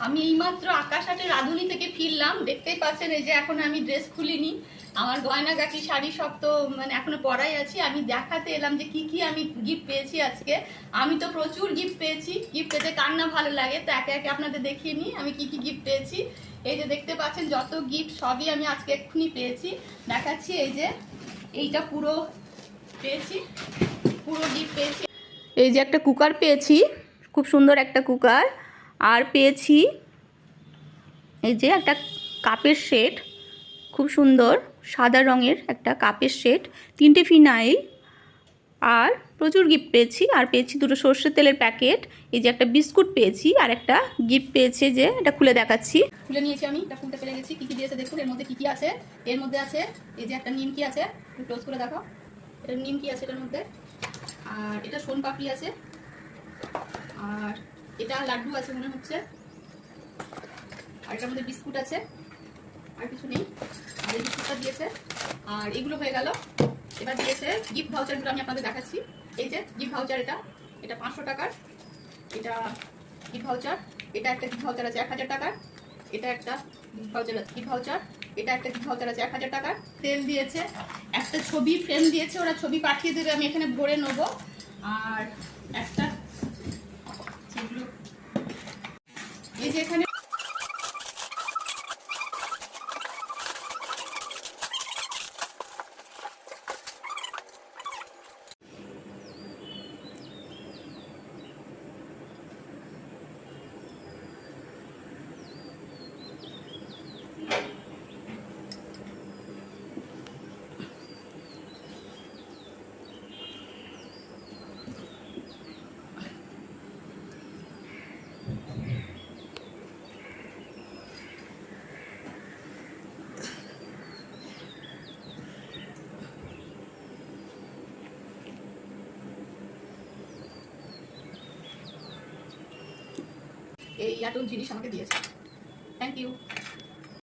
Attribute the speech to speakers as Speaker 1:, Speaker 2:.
Speaker 1: আমি এইমাত্র আকাশহাটে রাঁধুনি থেকে ফিরলাম। দেখতেই পাচ্ছেন এই যে এখন আমি ড্রেস খুলিনি, আমার গয়নাগাটি শাড়ি সব তো মানে এখনো পরাই আছি। আমি দেখাতে এলাম যে কি কি আমি গিফট পেয়েছি আজকে। আমি তো প্রচুর গিফট পেয়েছি, গিফট পেতে কার না ভালো লাগে। তো একে একে আপনাদের দেখিয়ে নিই আমি কি কি গিফট পেয়েছি। এই যে দেখতে পাচ্ছেন যত গিফট সবই আমি আজকে এক্ষুনি পেয়েছি, দেখাচ্ছি। এই যে এইটা পুরো পেয়েছি, পুরো গিফট পেয়েছি। এই যে একটা কুকার পেয়েছি, খুব সুন্দর একটা কুকার। আর পেয়েছি এই যে একটা কাপের সেট, খুব সুন্দর সাদা রঙের একটা কাপের সেট, 3টে ফিনাইল। আর প্রচুর গিফট পেয়েছি। আর পেয়েছি 2টো সর্ষের তেলের প্যাকেট। এই যে একটা বিস্কুট পেয়েছি। আর একটা গিফট পেয়েছে, যে এটা খুলে দেখাচ্ছি। খুলে নিয়েছি আমি, এটা খুলতে পেরে গেছি। কী কী দিয়েছে দেখুন, এর মধ্যে কী কী আছে। এর মধ্যে আছে এই যে একটা নিমকি আছে, ক্লোজ করে দেখো, এটা নিমকি আছে এটার মধ্যে। আর এটা সোন পাপড়ি আছে। আর এটা লাড্ডু আছে মনে হচ্ছে। আর এটার মধ্যে বিস্কুট আছে, আর কিছু নেই। আর এই বিস্কুটটা দিয়েছে। আর এগুলো হয়ে গেল। এবার দিয়েছে গিফট ভাউচারগুলো, আমি আপনাদের দেখাচ্ছি। এই যে গিফট ভাউচার, এটা 500 টাকার, এটা গিফট ভাউচার। এটা একটা গিফট ভাউচার আছে 1000 টাকার। এটা একটা গিফট ভাউচার আছে, এটা একটা গিফট ভাউচার আছে 1000 টাকার। তেল দিয়েছে, একটা ছবি ফ্রেম দিয়েছে, ওরা ছবি পাঠিয়ে দেবে, আমি এখানে ভরে নেবো। আর একটা এই যে এখানে এই এত জিনিস আমাকে দিয়েছে। Thank you.